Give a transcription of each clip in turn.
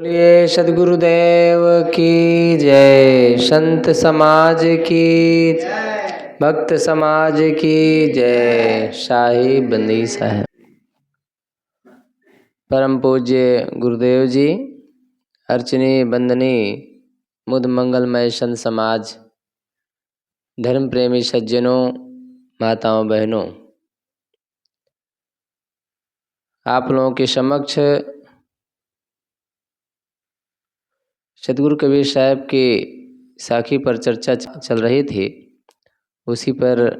बोलिए सद्गुरुदेव की जय, संत समाज की जय, भक्त समाज की जय। शाही बंदी साहब। परम पूज्य गुरुदेव जी, अर्चनी बंदनी मुद मंगलमय संत समाज, धर्म प्रेमी सज्जनों, माताओं बहनों, आप लोगों के समक्ष सतगुरु कबीर साहब की साखी पर चर्चा चल रही थी, उसी पर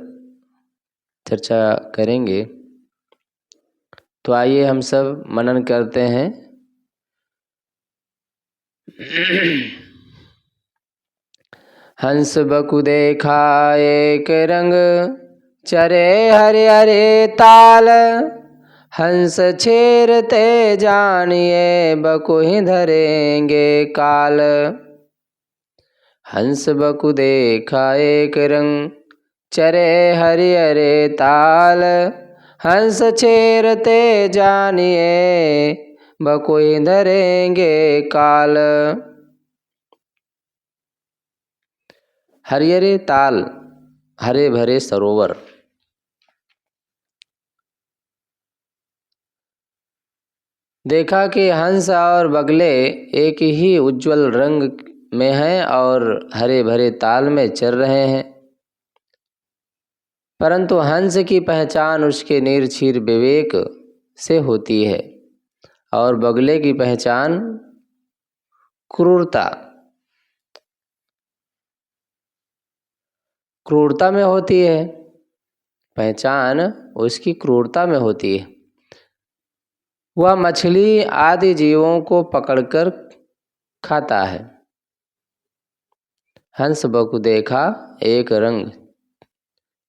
चर्चा करेंगे। तो आइए हम सब मनन करते हैं। हंस बकु देखा एक रंग, चरे हरे हरे ताल। हंस छेरते जानिए, बकु ही धरेंगे काल। हंस बकु देखा एक रंग, चरे हरि हरे ताल। हंस छेरते जानिए, बकु ही धरेंगे काल। हरि हरे ताल, हरे भरे सरोवर। देखा कि हंस और बगले एक ही उज्जवल रंग में हैं और हरे भरे ताल में चल रहे हैं, परंतु हंस की पहचान उसके निर्छीर विवेक से होती है और बगले की पहचान क्रूरता में होती है। पहचान उसकी क्रूरता में होती है। वह मछली आदि जीवों को पकड़कर खाता है। हंस बकु देखा एक रंग,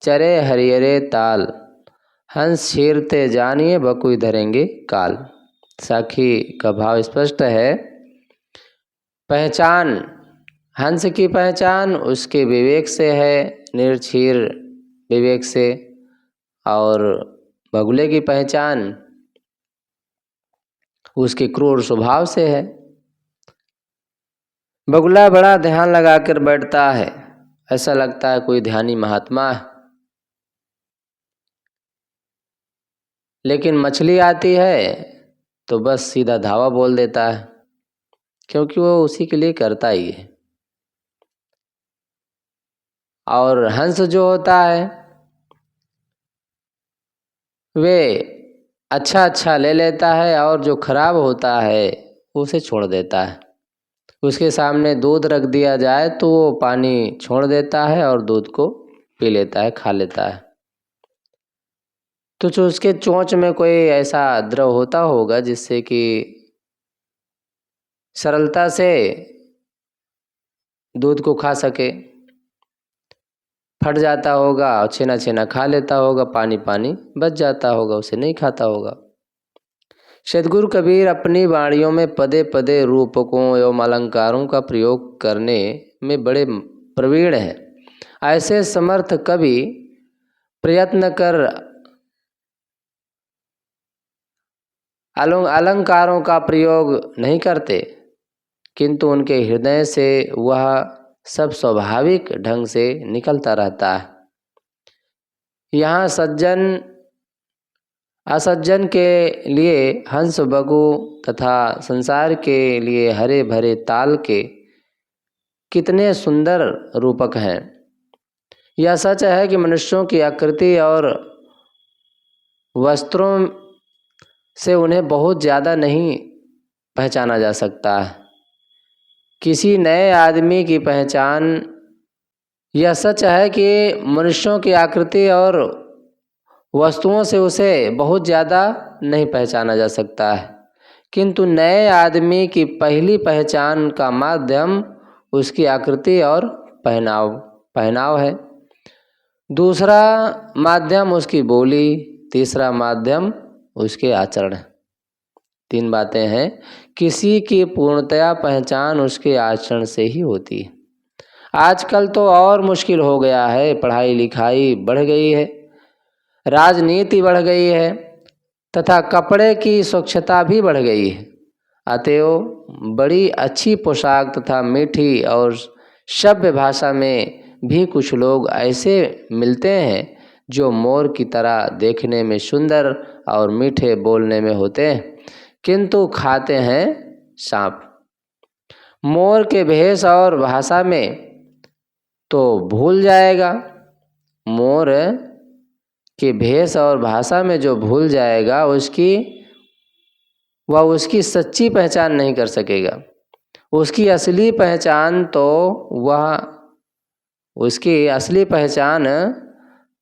चरे हरि हरे ताल। हंस छीरते जानिए, बकु ही धरेंगे काल। साखी का भाव स्पष्ट है। पहचान, हंस की पहचान उसके विवेक से है, निर्छीर विवेक से, और बगुले की पहचान उसके क्रूर स्वभाव से है। बगुला बड़ा ध्यान लगाकर बैठता है, ऐसा लगता है कोई ध्यानी महात्मा है, लेकिन मछली आती है तो बस सीधा धावा बोल देता है, क्योंकि वो उसी के लिए करता ही है। और हंस जो होता है वे अच्छा अच्छा ले लेता है और जो खराब होता है उसे छोड़ देता है। उसके सामने दूध रख दिया जाए तो वो पानी छोड़ देता है और दूध को पी लेता है, खा लेता है। तो जो उसके चोंच में कोई ऐसा द्रव होता होगा जिससे कि सरलता से दूध को खा सके, फट जाता होगा और छेना छेना खा लेता होगा, पानी पानी बच जाता होगा, उसे नहीं खाता होगा। सद्गुरु कबीर अपनी वाणियों में पदे पदे रूपकों एवं अलंकारों का प्रयोग करने में बड़े प्रवीण हैं। ऐसे समर्थ कवि प्रयत्न कर अलंकारों का प्रयोग नहीं करते, किंतु उनके हृदय से वह सब स्वाभाविक ढंग से निकलता रहता है। यहाँ सज्जन असज्जन के लिए हंस बगु तथा संसार के लिए हरे भरे ताल के कितने सुंदर रूपक हैं। यह सच है कि मनुष्यों की आकृति और वस्त्रों से उन्हें बहुत ज़्यादा नहीं पहचाना जा सकता है। किसी नए आदमी की पहचान, यह सच है कि मनुष्यों की आकृति और वस्तुओं से उसे बहुत ज़्यादा नहीं पहचाना जा सकता है, किंतु नए आदमी की पहली पहचान का माध्यम उसकी आकृति और पहनाव है। दूसरा माध्यम उसकी बोली, तीसरा माध्यम उसके आचरण। 3 बातें हैं। किसी की पूर्णतया पहचान उसके आचरण से ही होती है। आजकल तो और मुश्किल हो गया है, पढ़ाई लिखाई बढ़ गई है, राजनीति बढ़ गई है तथा कपड़े की स्वच्छता भी बढ़ गई है। अतएव बड़ी अच्छी पोशाक तथा मीठी और सभ्य भाषा में भी कुछ लोग ऐसे मिलते हैं जो मोर की तरह देखने में सुंदर और मीठे बोलने में होते हैं, किंतु खाते हैं सांप। मोर के भेष और भाषा में तो भूल जाएगा, मोर के भेष और भाषा में जो भूल जाएगा वह उसकी सच्ची पहचान नहीं कर सकेगा। उसकी असली पहचान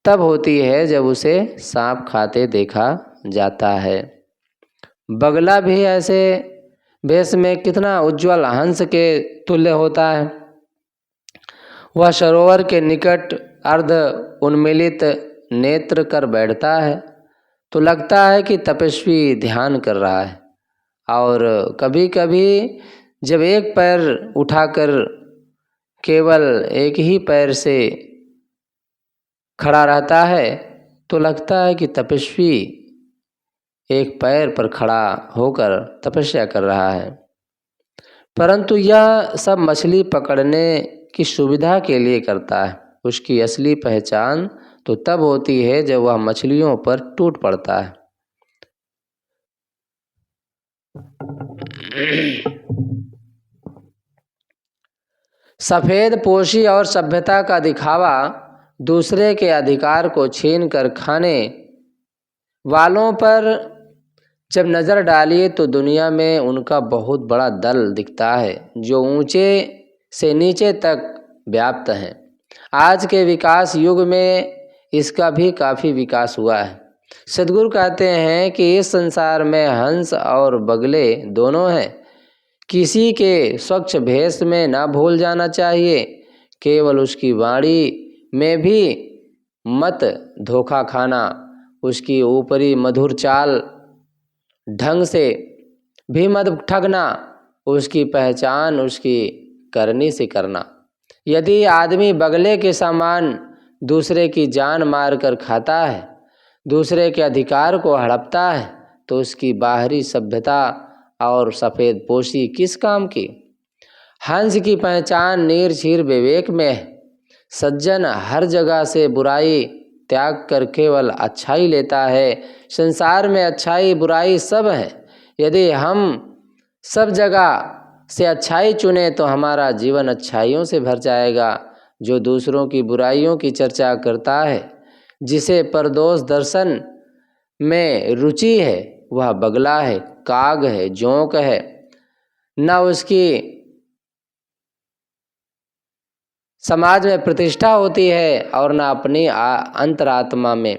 तब होती है जब उसे सांप खाते देखा जाता है। बगला भी ऐसे भेष में कितना उज्जवल हंस के तुल्य होता है। वह सरोवर के निकट अर्ध उन्मीलित नेत्र कर बैठता है तो लगता है कि तपस्वी ध्यान कर रहा है, और कभी कभी जब एक पैर उठाकर केवल एक ही पैर से खड़ा रहता है तो लगता है कि तपस्वी एक पैर पर खड़ा होकर तपस्या कर रहा है। परंतु यह सब मछली पकड़ने की सुविधा के लिए करता है। उसकी असली पहचान तो तब होती है जब वह मछलियों पर टूट पड़ता है। सफेद पोशी और सभ्यता का दिखावा दूसरे के अधिकार को छीन कर खाने वालों पर जब नज़र डालिए तो दुनिया में उनका बहुत बड़ा दल दिखता है, जो ऊंचे से नीचे तक व्याप्त हैं। आज के विकास युग में इसका भी काफ़ी विकास हुआ है। सद्गुरु कहते हैं कि इस संसार में हंस और बगले दोनों हैं। किसी के स्वच्छ भेष में ना भूल जाना चाहिए। केवल उसकी वाणी में भी मत धोखा खाना, उसकी ऊपरी मधुर चाल ढंग से भी मत ठगना, उसकी पहचान उसकी करनी से करना। यदि आदमी बगले के समान दूसरे की जान मार कर खाता है, दूसरे के अधिकार को हड़पता है, तो उसकी बाहरी सभ्यता और सफ़ेद पोशी किस काम की। हंस की पहचान निर्छीर विवेक में है। सज्जन हर जगह से बुराई त्याग कर केवल अच्छाई लेता है। संसार में अच्छाई बुराई सब है। यदि हम सब जगह से अच्छाई चुने तो हमारा जीवन अच्छाइयों से भर जाएगा। जो दूसरों की बुराइयों की चर्चा करता है, जिसे परदोष दर्शन में रुचि है, वह बगला है, काग है, जोंक है। न उसकी समाज में प्रतिष्ठा होती है और न अपनी अंतरात्मा में।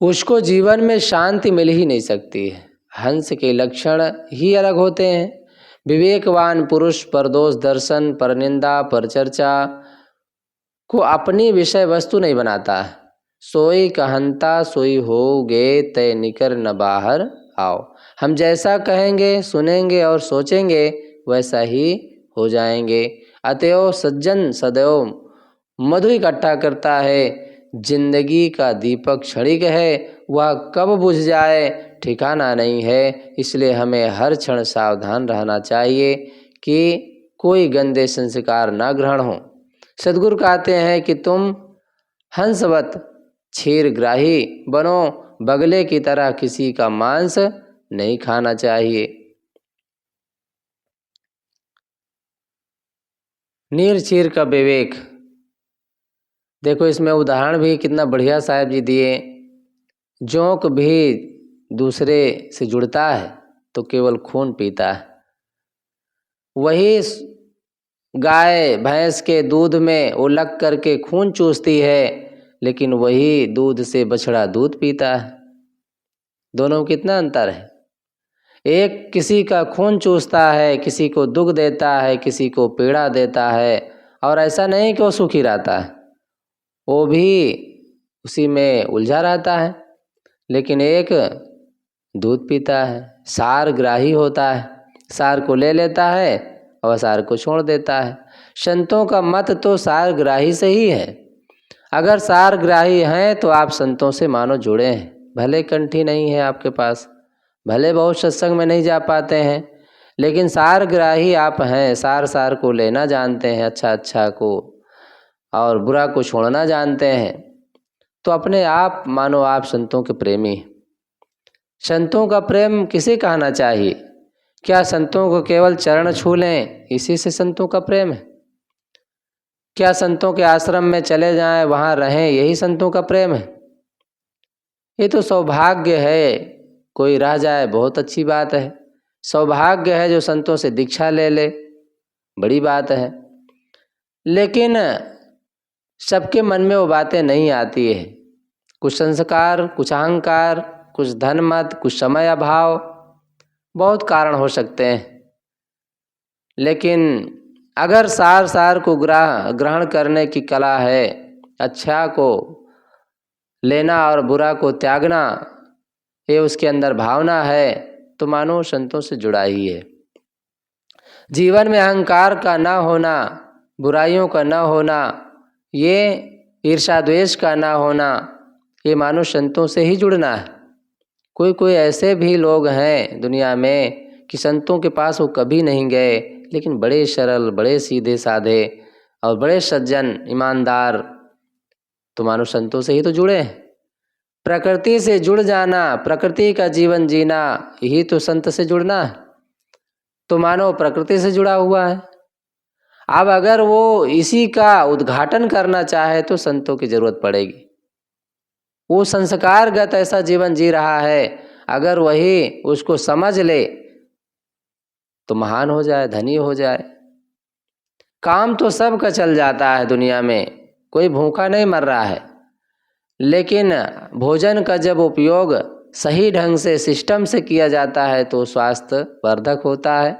उसको जीवन में शांति मिल ही नहीं सकती है। हंस के लक्षण ही अलग होते हैं। विवेकवान पुरुष परदोष दर्शन, परनिंदा, परचर्चा को अपनी विषय वस्तु नहीं बनाता है। सोई कहंता सोई होगे तय निकर न बाहर आओ। हम जैसा कहेंगे, सुनेंगे और सोचेंगे वैसा ही हो जाएंगे। अतएव सज्जन सदैव मधु इकट्ठा करता है। जिंदगी का दीपक क्षणिक है, वह कब बुझ जाए ठिकाना नहीं है। इसलिए हमें हर क्षण सावधान रहना चाहिए कि कोई गंदे संस्कार न ग्रहण हो। सद्गुरु कहते हैं कि तुम हंसवत क्षीरग्राही बनो, बगले की तरह किसी का मांस नहीं खाना चाहिए। निर्चीर का विवेक देखो, इसमें उदाहरण भी कितना बढ़िया साहब जी दिए। जोंक भी दूसरे से जुड़ता है तो केवल खून पीता है। वही गाय भैंस के दूध में उलग करके खून चूसती है, लेकिन वही दूध से बछड़ा दूध पीता है। दोनों में कितना अंतर है। एक किसी का खून चूसता है, किसी को दुख देता है, किसी को पीड़ा देता है, और ऐसा नहीं कि वो सुखी रहता है, वो भी उसी में उलझा रहता है। लेकिन एक दूध पीता है, सारग्राही होता है, सार को ले लेता है और सार को छोड़ देता है। संतों का मत तो सारग्राही से ही है। अगर सारग्राही हैं तो आप संतों से मानो जुड़े हैं, भले कंठी नहीं है आपके पास, भले बहुत सत्संग में नहीं जा पाते हैं, लेकिन सारग्राही आप हैं, सार सार को लेना जानते हैं, अच्छा अच्छा को और बुरा को छोड़ना जानते हैं, तो अपने आप मानो आप संतों के प्रेमी। संतों का प्रेम किसे कहना चाहिए? क्या संतों को केवल चरण छू लें इसी से संतों का प्रेम है? क्या संतों के आश्रम में चले जाएं, वहाँ रहें, यही संतों का प्रेम है? ये तो सौभाग्य है, कोई रह जाए बहुत अच्छी बात है। सौभाग्य है जो संतों से दीक्षा ले ले, बड़ी बात है। लेकिन सबके मन में वो बातें नहीं आती है। कुछ संस्कार, कुछ अहंकार, कुछ धन मत, कुछ समय अभाव, बहुत कारण हो सकते हैं। लेकिन अगर सार सार को ग्रहण करने की कला है, अच्छा को लेना और बुरा को त्यागना, ये उसके अंदर भावना है, तो मानो संतों से जुड़ा ही है। जीवन में अहंकार का ना होना, बुराइयों का ना होना, ये ईर्ष्या द्वेष का ना होना, ये मानो संतों से ही जुड़ना है। कोई कोई ऐसे भी लोग हैं दुनिया में कि संतों के पास वो कभी नहीं गए, लेकिन बड़े सरल, बड़े सीधे साधे और बड़े सज्जन, ईमानदार, तो मानो संतों से ही तो जुड़े हैं। प्रकृति से जुड़ जाना, प्रकृति का जीवन जीना, यही तो संत से जुड़ना है। तो मानो प्रकृति से जुड़ा हुआ है। अब अगर वो इसी का उद्घाटन करना चाहे तो संतों की जरूरत पड़ेगी। वो संस्कारगत ऐसा जीवन जी रहा है, अगर वही उसको समझ ले तो महान हो जाए, धनी हो जाए। काम तो सबका चल जाता है दुनिया में, कोई भूखा नहीं मर रहा है, लेकिन भोजन का जब उपयोग सही ढंग से, सिस्टम से किया जाता है तो स्वास्थ्य वर्धक होता है,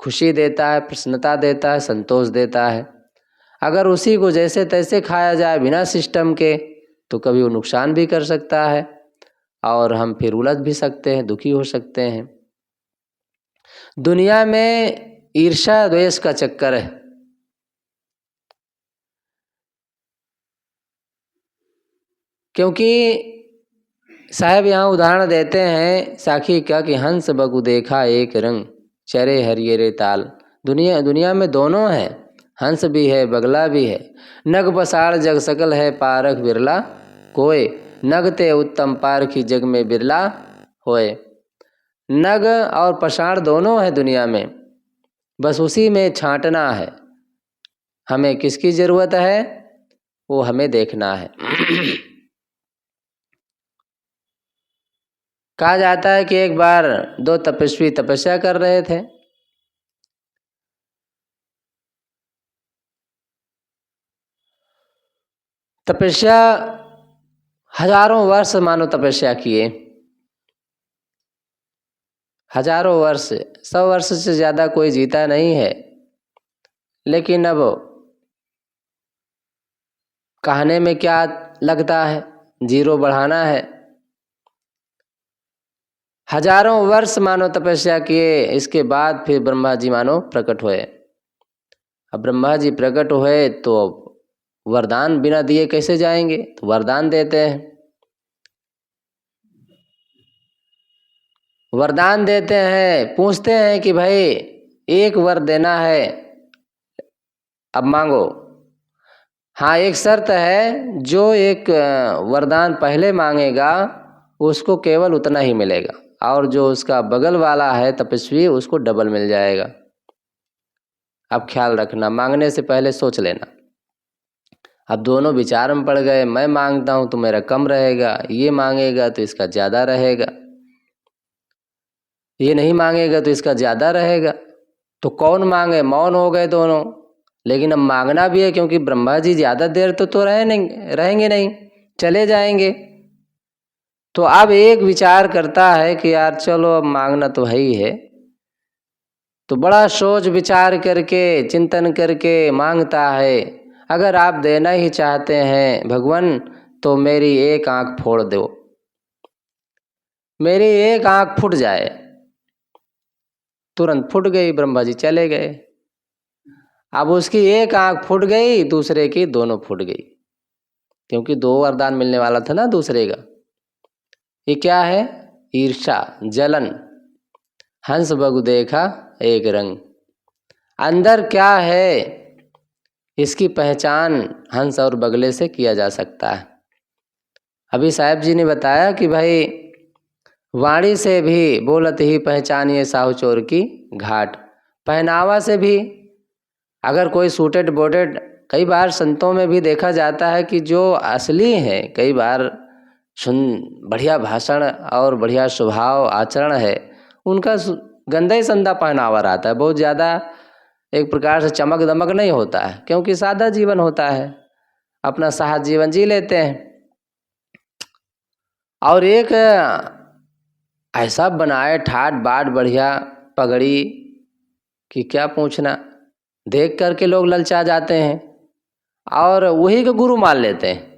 खुशी देता है, प्रसन्नता देता है, संतोष देता है। अगर उसी को जैसे तैसे खाया जाए बिना सिस्टम के, तो कभी वो नुकसान भी कर सकता है और हम फिर उलझ भी सकते हैं, दुखी हो सकते हैं। दुनिया में ईर्ष्या द्वेष का चक्कर है। क्योंकि साहब यहाँ उदाहरण देते हैं साखी का कि हंस बगु देखा एक रंग, चरे हरियरे ताल। दुनिया में दोनों हैं, हंस भी है, बगला भी है। नग पसार जग सकल है, पारख बिरला कोय। नगते उत्तम पारखी जग में बिरला होए। नग और पसार दोनों है दुनिया में, बस उसी में छांटना है। हमें किसकी ज़रूरत है, वो हमें देखना है। कहा जाता है कि एक बार दो तपस्वी तपस्या कर रहे थे। तपस्या हजारों वर्ष मानो तपस्या किए, हजारों वर्ष, 100 वर्ष से ज़्यादा कोई जीता नहीं है। लेकिन अब कहने में क्या लगता है, जीरो बढ़ाना है। हजारों वर्ष मानो तपस्या किए, इसके बाद फिर ब्रह्मा जी मानो प्रकट हुए। अब ब्रह्मा जी प्रकट हुए तो वरदान बिना दिए कैसे जाएंगे, तो वरदान देते हैं। वरदान देते हैं, पूछते हैं कि भाई एक वर देना है, अब मांगो। हाँ, एक शर्त है, जो एक वरदान पहले मांगेगा उसको केवल उतना ही मिलेगा, और जो उसका बगल वाला है तपस्वी, उसको डबल मिल जाएगा। अब ख्याल रखना, मांगने से पहले सोच लेना। अब दोनों विचार में पड़ गए, मैं मांगता हूँ तो मेरा कम रहेगा, ये मांगेगा तो इसका ज़्यादा रहेगा, ये नहीं मांगेगा तो इसका ज़्यादा रहेगा। तो कौन मांगे, मौन हो गए दोनों। लेकिन अब मांगना भी है, क्योंकि ब्रह्मा जी ज़्यादा देर तो रहेंगे नहीं, चले जाएंगे। तो अब एक विचार करता है कि यार चलो अब मांगना तो है ही है। तो बड़ा सोच विचार करके, चिंतन करके मांगता है, अगर आप देना ही चाहते हैं भगवान तो मेरी एक आंख फोड़ दो, मेरी एक आंख फूट जाए। तुरंत फूट गई, ब्रह्मा जी चले गए। अब उसकी एक आंख फूट गई, दूसरे की दोनों फूट गई, क्योंकि 2 वरदान मिलने वाला था ना दूसरे का। ये क्या है, ईर्ष्या, जलन, हंस बगु देखा एक रंग। अंदर क्या है इसकी पहचान हंस और बगले से किया जा सकता है। अभी साहब जी ने बताया कि भाई वाणी से भी बोलत ही पहचानिए साहू चोर की घाट। पहनावा से भी अगर कोई सूटेड बोटेड, कई बार संतों में भी देखा जाता है कि जो असली है, कई बार बढ़िया भाषण और बढ़िया स्वभाव आचरण है, उनका गंदा ही संदा पहनावा रहता है, बहुत ज़्यादा एक प्रकार से चमक दमक नहीं होता है, क्योंकि सादा जीवन होता है, अपना साहस जीवन जी लेते हैं। और एक ऐसा बनाए ठाट बाट बढ़िया पगड़ी कि क्या पूछना, देख करके लोग ललचा जाते हैं और वही को गुरु मान लेते हैं,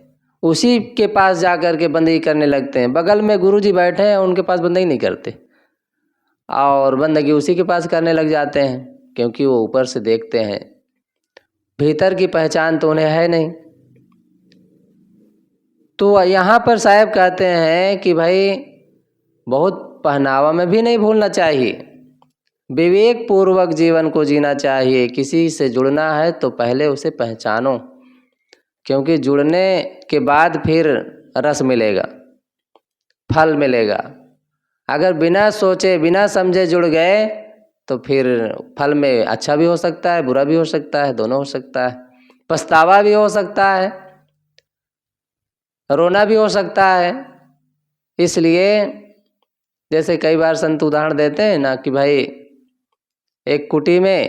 उसी के पास जा कर के बंदगी करने लगते हैं। बगल में गुरुजी बैठे हैं, उनके पास बंदगी नहीं करते और बंदगी उसी के पास करने लग जाते हैं, क्योंकि वो ऊपर से देखते हैं, भीतर की पहचान तो उन्हें है नहीं। तो यहाँ पर साहब कहते हैं कि भाई बहुत पहनावा में भी नहीं भूलना चाहिए, विवेक पूर्वक जीवन को जीना चाहिए। किसी से जुड़ना है तो पहले उसे पहचानो, क्योंकि जुड़ने के बाद फिर रस मिलेगा, फल मिलेगा। अगर बिना सोचे बिना समझे जुड़ गए तो फिर फल में अच्छा भी हो सकता है, बुरा भी हो सकता है, दोनों हो सकता है, पछतावा भी हो सकता है, रोना भी हो सकता है। इसलिए जैसे कई बार संत उदाहरण देते हैं ना कि भाई एक कुटी में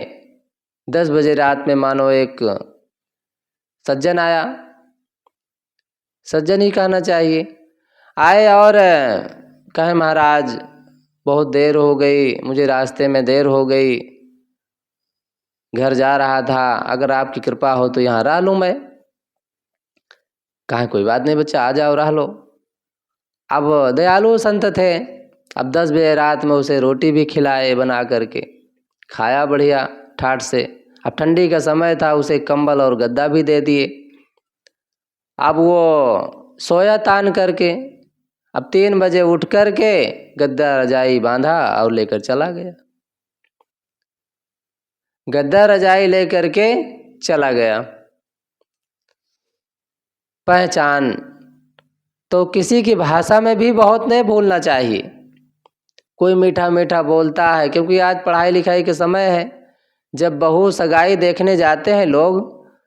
10 बजे रात में मानो एक सज्जन आया, सज्जन ही कहना चाहिए, आए और कहे महाराज बहुत देर हो गई, मुझे रास्ते में देर हो गई, घर जा रहा था, अगर आपकी कृपा हो तो यहाँ रह लूँ मैं। कहा कोई बात नहीं बच्चा, आ जाओ रह लो। अब दयालु संत थे, अब 10 बजे रात में उसे रोटी भी खिलाए बना करके, खाया बढ़िया ठाट से। अब ठंडी का समय था, उसे कंबल और गद्दा भी दे दिए। अब वो सोया तान करके, अब 3 बजे उठ करके गद्दा रजाई बांधा और लेकर चला गया, गद्दा रजाई लेकर के चला गया। पहचान तो किसी की भाषा में भी बहुत नहीं भूलना चाहिए। कोई मीठा मीठा बोलता है, क्योंकि आज पढ़ाई लिखाई के समय है, जब बहू सगाई देखने जाते हैं लोग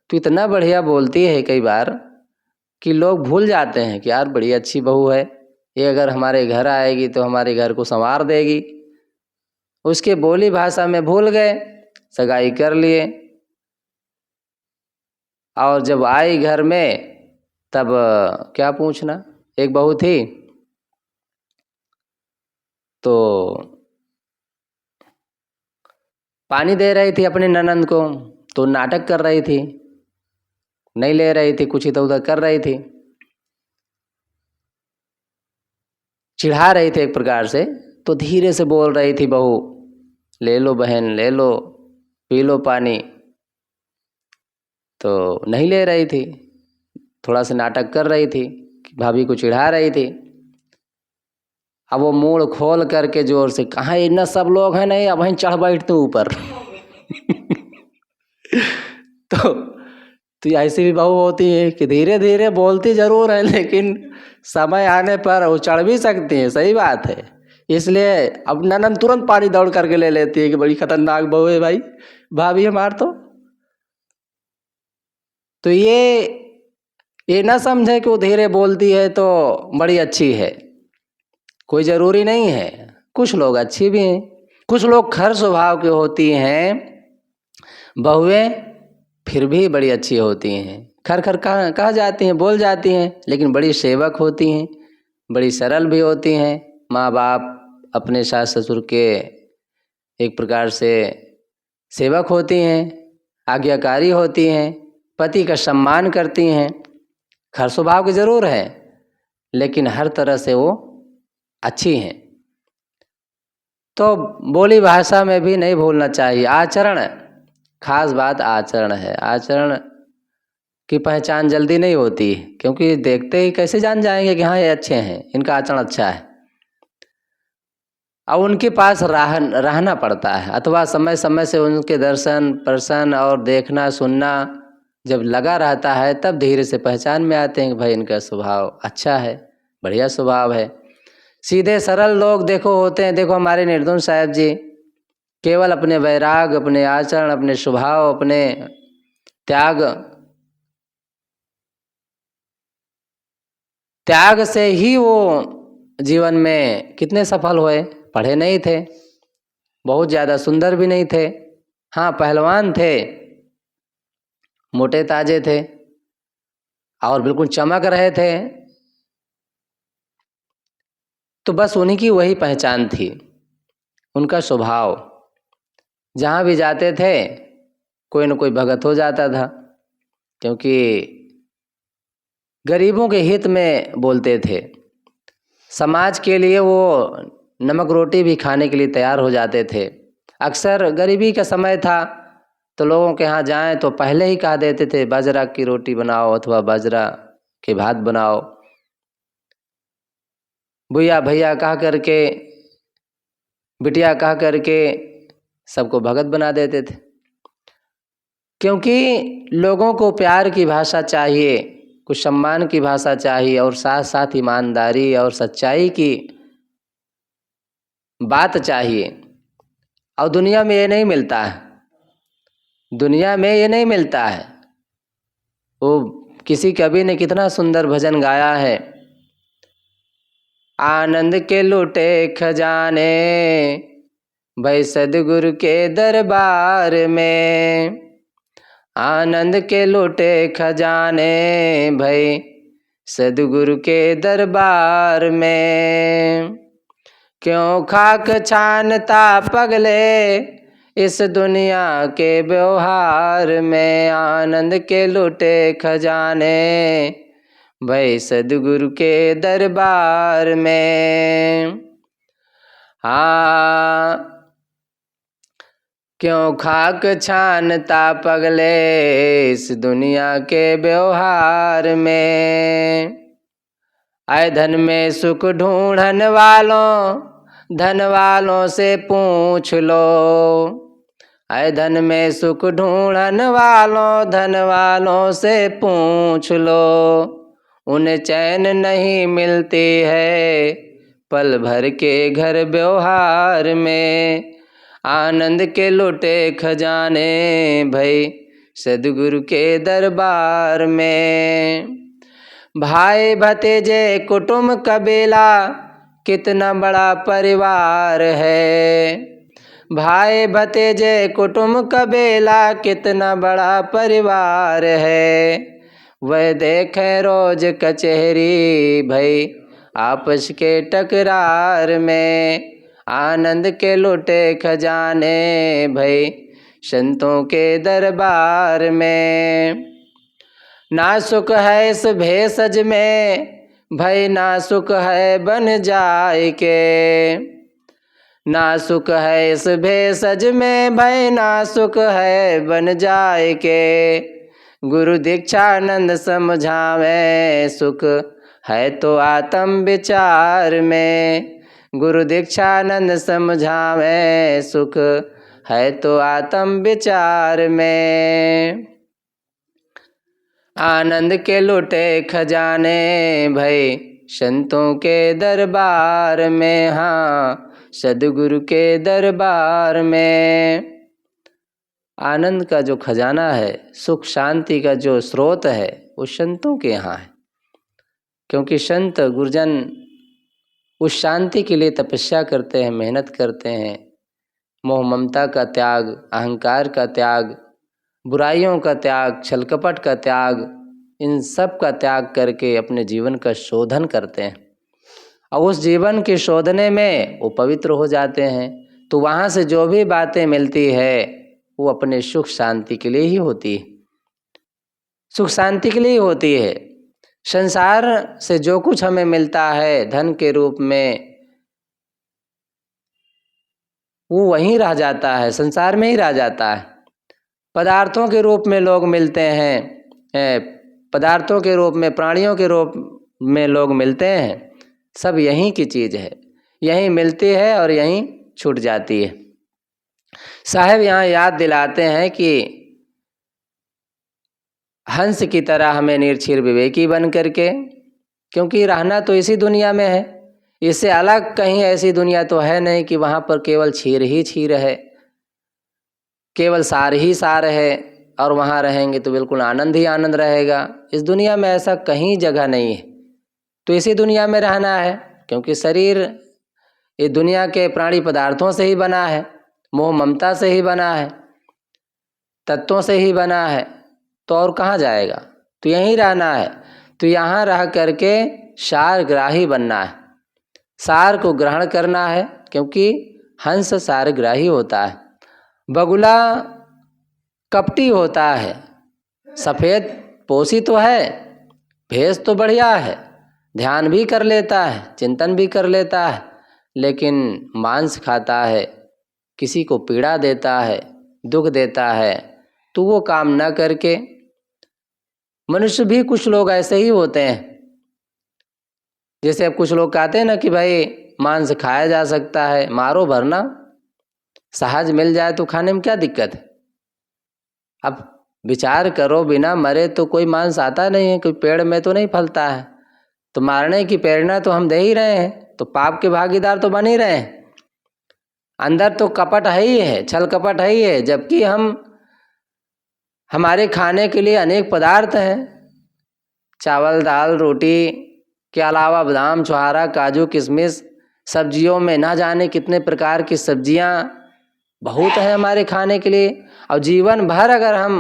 तो इतना बढ़िया बोलती है कई बार कि लोग भूल जाते हैं कि यार बड़ी अच्छी बहू है, ये अगर हमारे घर आएगी तो हमारे घर को संवार देगी। उसके बोली भाषा में भूल गए, सगाई कर लिए और जब आई घर में तब क्या पूछना। एक बहू थी तो पानी दे रही थी अपनी ननंद को, तो नाटक कर रही थी, नहीं ले रही थी, कुछ इधर उधर कर रही थी, चिढ़ा रही थी एक प्रकार से। तो धीरे से बोल रही थी बहू, ले लो बहन ले लो, पी लो पानी, तो नहीं ले रही थी, थोड़ा सा नाटक कर रही थी, भाभी को चिढ़ा रही थी। अब वो मुंह खोल करके जोर से, कहाँ इतना सब लोग हैं नहीं, अब वहीं चढ़ बैठते ऊपर। तो ऐसी भी बहू होती है कि धीरे धीरे बोलती जरूर है, लेकिन समय आने पर वो चढ़ भी सकती है, सही बात है। इसलिए अब ननद तुरंत पानी दौड़ करके ले लेती है कि बड़ी खतरनाक बहू है भाई भाभी हमार। तो ये ना समझे कि वो धीरे बोलती है तो बड़ी अच्छी है, कोई ज़रूरी नहीं है। कुछ लोग अच्छी भी हैं, कुछ लोग खर स्वभाव के होती हैं बहुएं, फिर भी बड़ी अच्छी होती हैं, खर खर कहा जाती हैं, बोल जाती हैं, लेकिन बड़ी सेवक होती हैं, बड़ी सरल भी होती हैं। माँ बाप अपने सास ससुर के एक प्रकार से सेवक होती हैं, आज्ञाकारी होती हैं, पति का सम्मान करती हैं, खर स्वभाव के ज़रूर है, लेकिन हर तरह से वो अच्छी हैं। तो बोली भाषा में भी नहीं भूलना चाहिए। आचरण, खास बात आचरण है। आचरण की पहचान जल्दी नहीं होती, क्योंकि देखते ही कैसे जान जाएंगे कि हाँ ये अच्छे हैं, इनका आचरण अच्छा है। और उनके पास रहना पड़ता है, अथवा समय समय से उनके दर्शन प्रसन्न और देखना सुनना जब लगा रहता है, तब धीरे से पहचान में आते हैं कि भाई इनका स्वभाव अच्छा है, बढ़िया स्वभाव है। सीधे सरल लोग देखो होते हैं, देखो हमारे निर्धुम साहब जी केवल अपने वैराग, अपने आचरण, अपने स्वभाव, अपने त्याग से ही वो जीवन में कितने सफल हुए। पढ़े नहीं थे, बहुत ज़्यादा सुंदर भी नहीं थे, हाँ पहलवान थे, मोटे ताजे थे और बिल्कुल चमक रहे थे। तो बस उन्हीं की वही पहचान थी, उनका स्वभाव। जहाँ भी जाते थे कोई न कोई भगत हो जाता था, क्योंकि गरीबों के हित में बोलते थे। समाज के लिए वो नमक रोटी भी खाने के लिए तैयार हो जाते थे। अक्सर गरीबी का समय था तो लोगों के यहाँ जाएं तो पहले ही कहा देते थे बाजरा की रोटी बनाओ अथवा बाजरा के भात बनाओ। भैया भैया कह करके, बिटिया कह करके सबको भगत बना देते थे, क्योंकि लोगों को प्यार की भाषा चाहिए, कुछ सम्मान की भाषा चाहिए और साथ साथ ईमानदारी और सच्चाई की बात चाहिए। और दुनिया में ये नहीं मिलता है, दुनिया में ये नहीं मिलता है। वो किसी कवि ने कितना सुंदर भजन गाया है, आनंद के लूटे खजाने भाई सदगुरु के दरबार में, आनंद के लूटे खजाने भाई सदगुरु के दरबार में। क्यों खाक छानता पगले इस दुनिया के व्यवहार में, आनंद के लूटे खजाने भाई सदगुरु के दरबार में। हाँ क्यों खाक छानता पगले इस दुनिया के व्यवहार में। आए धन में सुख ढूंढन वालों धन वालों से पूछ लो, आए धन में सुख ढूंढन वालों धन वालों से पूछ लो, उन्हें चैन नहीं मिलती है पल भर के घर व्यवहार में, आनंद के लुटे खजाने भाई सदगुरु के दरबार में। भाई भतीजे कुटुंब कबीला कितना बड़ा परिवार है, भाई भतीजे कुटुंब कबीला कितना बड़ा परिवार है। वह देखे रोज कचहरी भाई आपस के टकरार में, आनंद के लुटे खजाने भाई संतों के दरबार में। ना सुख है इस भेषज में भाई ना सुख है बन जाए के, ना सुख है इस भेषज में भाई ना सुख है बन जाए के। गुरु दीक्षानंद समझावे सुख है तो आत्म विचार में, गुरु दीक्षानंद समझावे सुख है तो आत्म विचार में। आनंद के लुटे खजाने भाई संतों के दरबार में, हाँ सदगुरु के दरबार में। आनंद का जो खजाना है, सुख शांति का जो स्रोत है, वो संतों के यहाँ है, क्योंकि संत गुरुजन उस शांति के लिए तपस्या करते हैं, मेहनत करते हैं। मोह ममता का त्याग, अहंकार का त्याग, बुराइयों का त्याग, छल कपट का त्याग, इन सब का त्याग करके अपने जीवन का शोधन करते हैं और उस जीवन के शोधने में वो पवित्र हो जाते हैं। तो वहाँ से जो भी बातें मिलती है वो अपने सुख शांति के लिए ही होती है, सुख शांति के लिए ही होती है। संसार से जो कुछ हमें मिलता है धन के रूप में, वो वहीं रह जाता है, संसार में ही रह जाता है। पदार्थों के रूप में लोग मिलते हैं, पदार्थों के रूप में, प्राणियों के रूप में लोग मिलते हैं, सब यहीं की चीज़ है। यहीं मिलती है और यहीं छूट जाती है। साहब यहाँ याद दिलाते हैं कि हंस की तरह हमें निर्क्षीर विवेकी बन करके, क्योंकि रहना तो इसी दुनिया में है, इससे अलग कहीं ऐसी दुनिया तो है नहीं कि वहाँ पर केवल क्षीर ही क्षीर है, केवल सार ही सार है और वहाँ रहेंगे तो बिल्कुल आनंद ही आनंद रहेगा। इस दुनिया में ऐसा कहीं जगह नहीं है। तो इसी दुनिया में रहना है, क्योंकि शरीर ये दुनिया के प्राणी पदार्थों से ही बना है, मोह ममता से ही बना है, तत्वों से ही बना है, तो और कहाँ जाएगा? तो यहीं रहना है। तो यहाँ रह करके सारग्राही बनना है, सार को ग्रहण करना है, क्योंकि हंस सारग्राही होता है। बगुला कपटी होता है, सफ़ेद पोशी तो है, भेष तो बढ़िया है, ध्यान भी कर लेता है, चिंतन भी कर लेता है, लेकिन मांस खाता है, किसी को पीड़ा देता है, दुख देता है, तो वो काम न करके। मनुष्य भी कुछ लोग ऐसे ही होते हैं, जैसे अब कुछ लोग कहते हैं ना कि भाई मांस खाया जा सकता है, मारो भरना, सहज मिल जाए तो खाने में क्या दिक्कत है। अब विचार करो, बिना मरे तो कोई मांस आता नहीं है, कोई पेड़ में तो नहीं फलता है, तो मारने की प्रेरणा तो हम दे ही रहे हैं, तो पाप के भागीदार तो बन ही रहे हैं। अंदर तो कपट है ही है, छल कपट है ही है, जबकि हमारे खाने के लिए अनेक पदार्थ हैं, चावल दाल रोटी के अलावा बादाम छुहारा काजू किशमिश, सब्जियों में ना जाने कितने प्रकार की सब्जियां बहुत हैं हमारे खाने के लिए, और जीवन भर अगर हम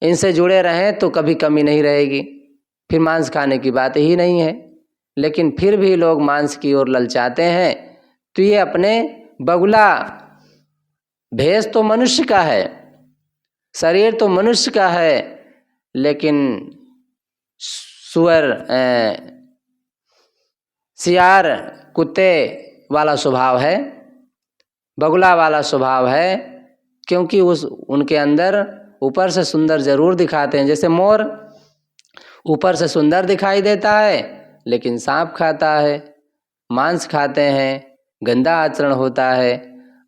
इनसे जुड़े रहें तो कभी कमी नहीं रहेगी, फिर मांस खाने की बात ही नहीं है। लेकिन फिर भी लोग मांस की ओर ललचाते हैं। तो ये अपने बगुला, भेष तो मनुष्य का है, शरीर तो मनुष्य का है, लेकिन सुअर सियार कुत्ते वाला स्वभाव है, बगुला वाला स्वभाव है, क्योंकि उनके अंदर ऊपर से सुंदर जरूर दिखाते हैं। जैसे मोर ऊपर से सुंदर दिखाई देता है, लेकिन सांप खाता है, मांस खाते हैं, गंदा आचरण होता है,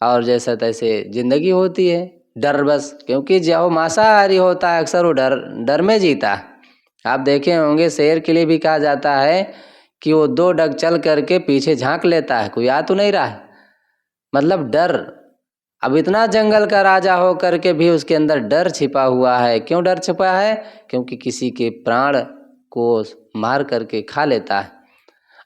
और जैसा तैसे जिंदगी होती है। डर बस, क्योंकि जो मांसाहारी होता है अक्सर वो डर में जीता है। आप देखे होंगे शेर के लिए भी कहा जाता है कि वो 2 डग चल करके पीछे झांक लेता है, कोई आ तो नहीं रहा है, मतलब डर। अब इतना जंगल का राजा हो करके भी उसके अंदर डर छिपा हुआ है। क्यों डर छिपा है? क्योंकि किसी के प्राण को मार करके खा लेता है,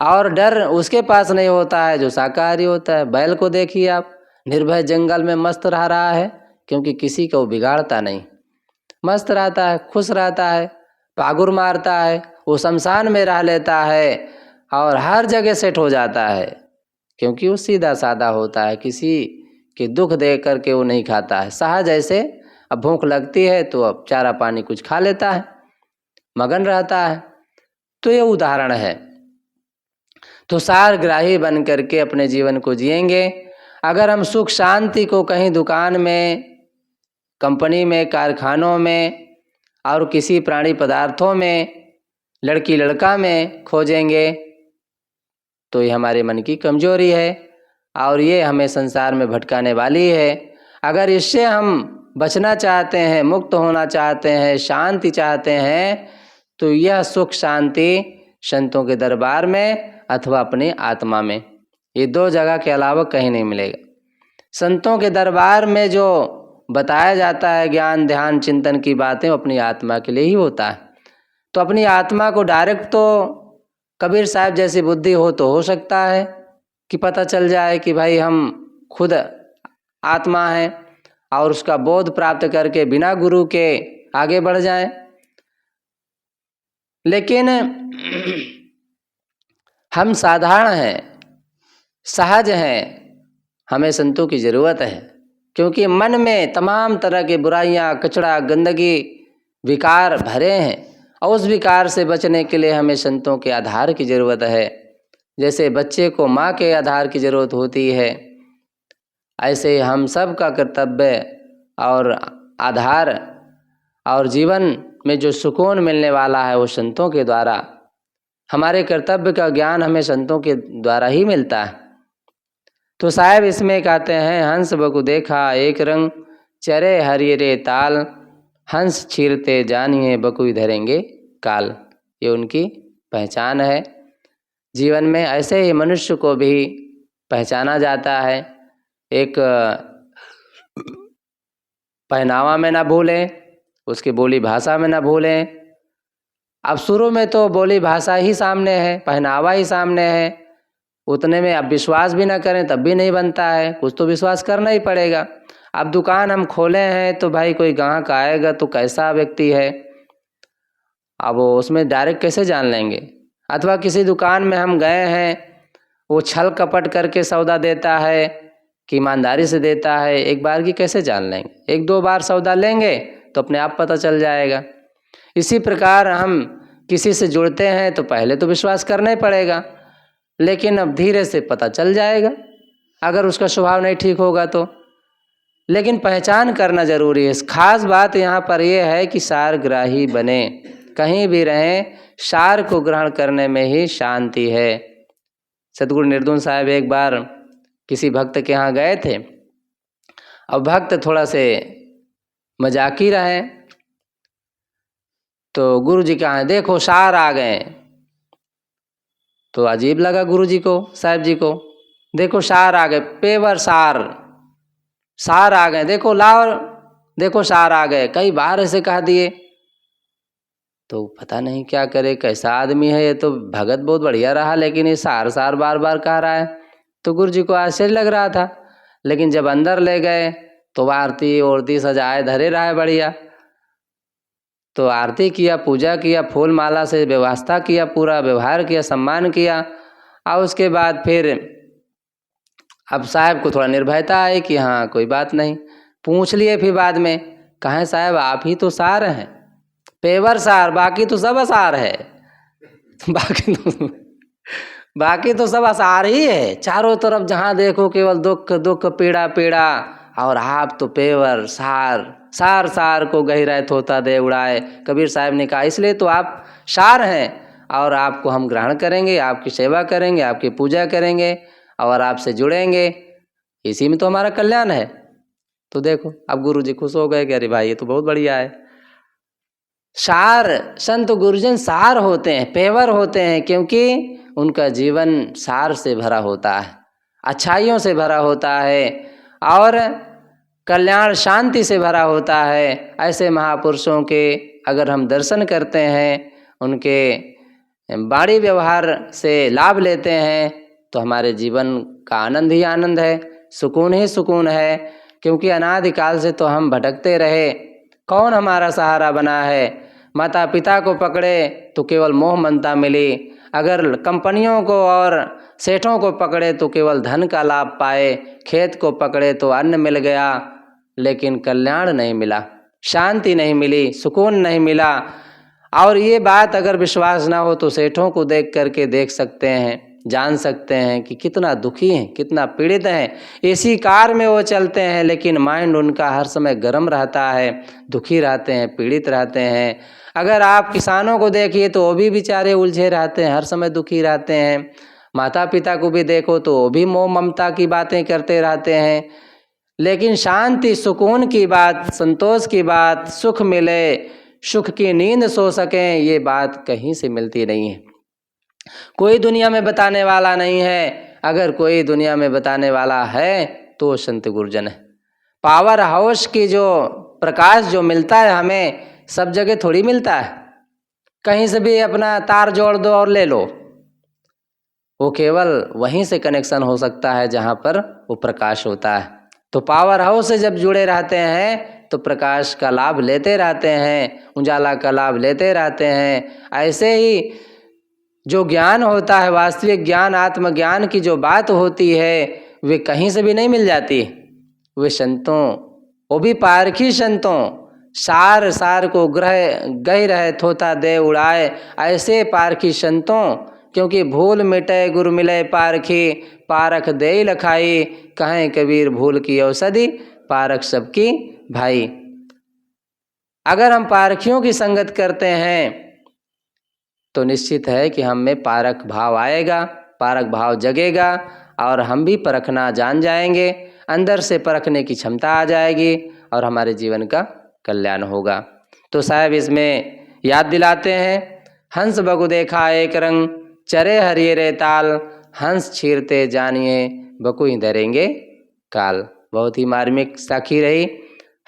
और डर उसके पास नहीं होता है जो शाकाहारी होता है। बैल को देखिए आप, निर्भय जंगल में मस्त रह रहा है, क्योंकि किसी को बिगाड़ता नहीं, मस्त रहता है, खुश रहता है, पागुर मारता है, वो शमशान में रह लेता है और हर जगह सेट हो जाता है, क्योंकि वो सीधा साधा होता है, किसी के दुख देख करके वो नहीं खाता है। सहज ऐसे अब भूख लगती है तो अब चारा पानी कुछ खा लेता है, मगन रहता है। तो ये उदाहरण है। तो सारग्राही बन करके अपने जीवन को जिएंगे। अगर हम सुख शांति को कहीं दुकान में, कंपनी में, कारखानों में और किसी प्राणी पदार्थों में, लड़की लड़का में खोजेंगे तो ये हमारे मन की कमजोरी है और ये हमें संसार में भटकाने वाली है। अगर इससे हम बचना चाहते हैं, मुक्त होना चाहते हैं, शांति चाहते हैं, तो यह सुख शांति संतों के दरबार में अथवा अपनी आत्मा में, ये 2 जगह के अलावा कहीं नहीं मिलेगा। संतों के दरबार में जो बताया जाता है ज्ञान ध्यान चिंतन की बातें, अपनी आत्मा के लिए ही होता है। तो अपनी आत्मा को डायरेक्ट तो कबीर साहब जैसी बुद्धि हो तो हो सकता है कि पता चल जाए कि भाई हम खुद आत्मा हैं, और उसका बोध प्राप्त करके बिना गुरु के आगे बढ़ जाएं। लेकिन हम साधारण हैं, सहज हैं, हमें संतों की ज़रूरत है, क्योंकि मन में तमाम तरह की बुराइयां, कचड़ा, गंदगी, विकार भरे हैं, और उस विकार से बचने के लिए हमें संतों के आधार की ज़रूरत है। जैसे बच्चे को माँ के आधार की ज़रूरत होती है, ऐसे हम सब का कर्तव्य और आधार और जीवन में जो सुकून मिलने वाला है वो संतों के द्वारा, हमारे कर्तव्य का ज्ञान हमें संतों के द्वारा ही मिलता है। तो साहब इसमें कहते हैं, हंस बकु देखा एक रंग, चरे हरियरे ताल, हंस छीरते जानिए बकुई धरेंगे काल। ये उनकी पहचान है। जीवन में ऐसे ही मनुष्य को भी पहचाना जाता है। एक पहनावा में ना भूलें, उसकी बोली भाषा में ना भूलें। अब शुरू में तो बोली भाषा ही सामने है, पहनावा ही सामने है, उतने में अब विश्वास भी ना करें तब भी नहीं बनता है, कुछ तो विश्वास करना ही पड़ेगा। अब दुकान हम खोले हैं तो भाई कोई ग्राहक आएगा तो कैसा व्यक्ति है, अब वो उसमें डायरेक्ट कैसे जान लेंगे। अथवा किसी दुकान में हम गए हैं, वो छल कपट करके सौदा देता है कि ईमानदारी से देता है, एक बार की कैसे जान लेंगे। एक दो बार सौदा लेंगे तो अपने आप पता चल जाएगा। इसी प्रकार हम किसी से जुड़ते हैं तो पहले तो विश्वास करना ही पड़ेगा, लेकिन अब धीरे से पता चल जाएगा अगर उसका स्वभाव नहीं ठीक होगा तो। लेकिन पहचान करना जरूरी है। खास बात यहाँ पर यह है कि सारग्राही बने, कहीं भी रहें सार को ग्रहण करने में ही शांति है। सतगुरु निर्धुन साहब एक बार किसी भक्त के यहाँ गए थे। अब भक्त थोड़ा से मजाकी रहे तो गुरु जी कहा देखो सार आ गए। तो अजीब लगा गुरु जी को, साहब जी को, देखो सार आ गए, पेवर सार, सार आ गए, देखो लाओ, देखो सार आ गए, कई बार ऐसे कह दिए। तो पता नहीं क्या करे, कैसा आदमी है ये, तो भगत बहुत बढ़िया रहा लेकिन ये सार सार बार बार कह रहा है। तो गुरु जी को आश्चर्य लग रहा था, लेकिन जब अंदर ले गए तो आरती ओरती सजाए धरे रहा है बढ़िया। तो आरती किया, पूजा किया, फूल माला से व्यवस्था किया, पूरा व्यवहार किया, सम्मान किया। और उसके बाद फिर अब साहब को थोड़ा निर्भयता आई कि हाँ कोई बात नहीं, पूछ लिए फिर बाद में, कहें साहब आप ही तो सार हैं, पेवर सार, बाकी तो सब असार है, बाकी तो सब असार ही है, चारों तरफ जहाँ देखो केवल दुख दुख पीड़ा पीड़ा, और आप तो पेवर सार, सार सार को गहराए थोता दे उड़ाए। कबीर साहब ने कहा इसलिए तो आप सार हैं और आपको हम ग्रहण करेंगे, आपकी सेवा करेंगे, आपकी पूजा करेंगे और आपसे जुड़ेंगे, इसी में तो हमारा कल्याण है। तो देखो अब गुरु जी खुश हो गए कि अरे भाई ये तो बहुत बढ़िया है। सार संत गुरुजन सार होते हैं, पेवर होते हैं, क्योंकि उनका जीवन सार से भरा होता है, अच्छाइयों से भरा होता है और कल्याण शांति से भरा होता है। ऐसे महापुरुषों के अगर हम दर्शन करते हैं, उनके वाणी व्यवहार से लाभ लेते हैं तो हमारे जीवन का आनंद ही आनंद है, सुकून ही सुकून है। क्योंकि अनादिकाल से तो हम भटकते रहे, कौन हमारा सहारा बना है। माता पिता को पकड़े तो केवल मोह ममता मिली, अगर कंपनियों को और सेठों को पकड़े तो केवल धन का लाभ पाए, खेत को पकड़े तो अन्न मिल गया लेकिन कल्याण नहीं मिला, शांति नहीं मिली, सुकून नहीं मिला। और ये बात अगर विश्वास ना हो तो सेठों को देख करके देख सकते हैं, जान सकते हैं कि कितना दुखी हैं, कितना पीड़ित हैं। इसी कार में वो चलते हैं लेकिन माइंड उनका हर समय गर्म रहता है, दुखी रहते हैं, पीड़ित रहते हैं। अगर आप किसानों को देखिए तो वो भी बेचारे उलझे रहते हैं, हर समय दुखी रहते हैं। माता पिता को भी देखो तो वो भी मोह ममता की बातें करते रहते हैं। लेकिन शांति सुकून की बात, संतोष की बात, सुख मिले, सुख की नींद सो सकें, ये बात कहीं से मिलती नहीं है। कोई दुनिया में बताने वाला नहीं है। अगर कोई दुनिया में बताने वाला है तो संत गुरुजन है। पावर हाउस की जो प्रकाश जो मिलता है हमें, सब जगह थोड़ी मिलता है। कहीं से भी अपना तार जोड़ दो और ले लो, वो केवल वहीं से कनेक्शन हो सकता है जहाँ पर वो प्रकाश होता है। तो पावर हाउस से जब जुड़े रहते हैं तो प्रकाश का लाभ लेते रहते हैं, उजाला का लाभ लेते रहते हैं। ऐसे ही जो ज्ञान होता है, वास्तविक ज्ञान, आत्मज्ञान की जो बात होती है, वे कहीं से भी नहीं मिल जाती। वे संतों, वो भी पारखी संतों, सार सार को गह रहे थोता दे उड़ाए, ऐसे पारखी संतों, क्योंकि भूल मिटे गुरु मिले पारखी, पारख दे लखाई, कहें कबीर भूल की औषधि, पारख सबकी भाई। अगर हम पारखियों की संगत करते हैं तो निश्चित है कि हम में पारख भाव आएगा, पारख भाव जगेगा और हम भी परखना जान जाएंगे, अंदर से परखने की क्षमता आ जाएगी और हमारे जीवन का कल्याण होगा। तो साहब इसमें याद दिलाते हैं, हंस बगु देखा एक रंग, चरे हरिये ताल, हंस छीरते जानिए बकुई धरेंगे काल। बहुत ही मार्मिक साखी रही।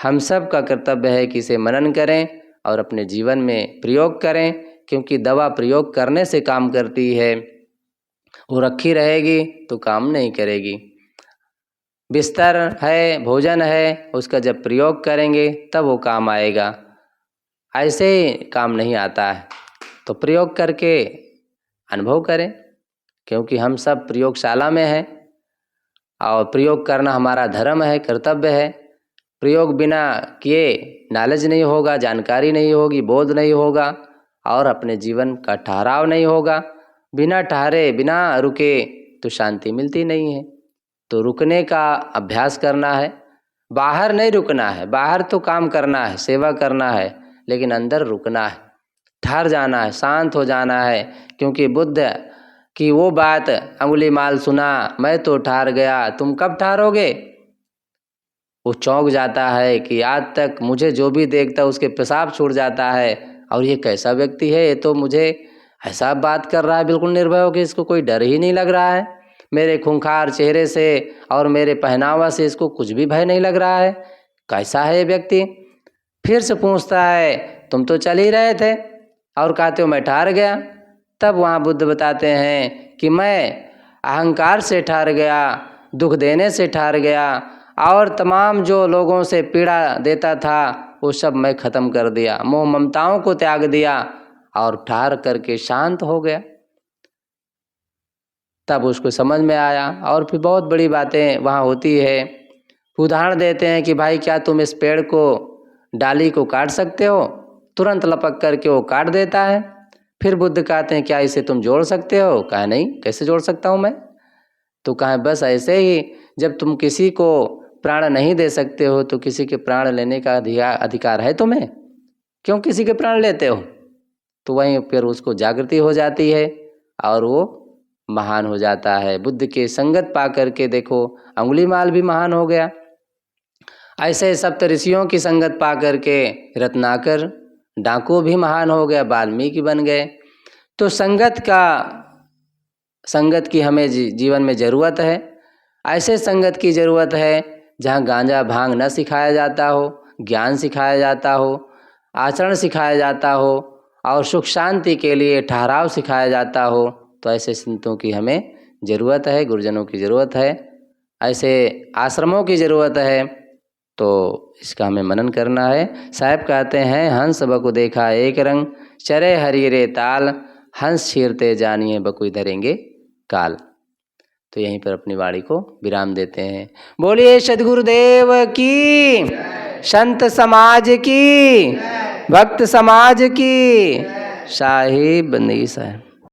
हम सब का कर्तव्य है कि इसे मनन करें और अपने जीवन में प्रयोग करें, क्योंकि दवा प्रयोग करने से काम करती है, वो रखी रहेगी तो काम नहीं करेगी। बिस्तर है, भोजन है, उसका जब प्रयोग करेंगे तब वो काम आएगा, ऐसे काम नहीं आता है। तो प्रयोग करके अनुभव करें, क्योंकि हम सब प्रयोगशाला में हैं और प्रयोग करना हमारा धर्म है, कर्तव्य है। प्रयोग बिना किए नॉलेज नहीं होगा, जानकारी नहीं होगी, बोध नहीं होगा और अपने जीवन का ठहराव नहीं होगा। बिना ठहरे, बिना रुके तो शांति मिलती नहीं है। तो रुकने का अभ्यास करना है, बाहर नहीं रुकना है। बाहर तो काम करना है, सेवा करना है, लेकिन अंदर रुकना है, ठहर जाना है, शांत हो जाना है। क्योंकि बुद्ध की वो बात अंगुलीमाल सुना, मैं तो ठहर गया, तुम कब ठहरोगे। वो चौंक जाता है कि आज तक मुझे जो भी देखता उसके पेशाब छूट जाता है, और ये कैसा व्यक्ति है, ये तो मुझे ऐसा बात कर रहा है बिल्कुल निर्भय हो कि इसको कोई डर ही नहीं लग रहा है। मेरे खूंखार चेहरे से और मेरे पहनावा से इसको कुछ भी भय नहीं लग रहा है, कैसा है ये व्यक्ति। फिर से पूछता है, तुम तो चल ही रहे थे और कहते हो मैं ठहर गया। तब वहाँ बुद्ध बताते हैं कि मैं अहंकार से ठहर गया, दुख देने से ठहर गया, और तमाम जो लोगों से पीड़ा देता था वो सब मैं ख़त्म कर दिया, मोह ममताओं को त्याग दिया और ठहर करके शांत हो गया। तब उसको समझ में आया। और फिर बहुत बड़ी बातें वहाँ होती है। उदाहरण देते हैं कि भाई क्या तुम इस पेड़ को, डाली को काट सकते हो। तुरंत लपक करके वो काट देता है। फिर बुद्ध कहते हैं क्या इसे तुम जोड़ सकते हो। कहा नहीं, कैसे जोड़ सकता हूँ मैं। तो कहा बस ऐसे ही, जब तुम किसी को प्राण नहीं दे सकते हो तो किसी के प्राण लेने का अधिकार है तुम्हें, क्यों किसी के प्राण लेते हो। तो वहीं फिर उसको जागृति हो जाती है और वो महान हो जाता है। बुद्ध के संगत पा करके देखो, अंगुलीमाल भी महान हो गया। ऐसे सप्तऋषियों की संगत पा करके रत्नाकर डाकू भी महान हो गया, वाल्मीकि बन गए। तो संगत की हमें जीवन में ज़रूरत है। ऐसे संगत की ज़रूरत है जहाँ गांजा भांग न सिखाया जाता हो, ज्ञान सिखाया जाता हो, आचरण सिखाया जाता हो और सुख शांति के लिए ठहराव सिखाया जाता हो। तो ऐसे संतों की हमें ज़रूरत है, गुरुजनों की ज़रूरत है, ऐसे आश्रमों की ज़रूरत है। तो इसका हमें मनन करना है। साहब कहते हैं, हंस बकु देखा एक रंग, चरे हरिये ताल, हंस छीरते जानिए बकुई धरेंगे काल। तो यहीं पर अपनी वाणी को विराम देते हैं। बोलिए सद्गुरुदेव की, संत समाज की, भक्त समाज की। साहिब बंदगी साहब।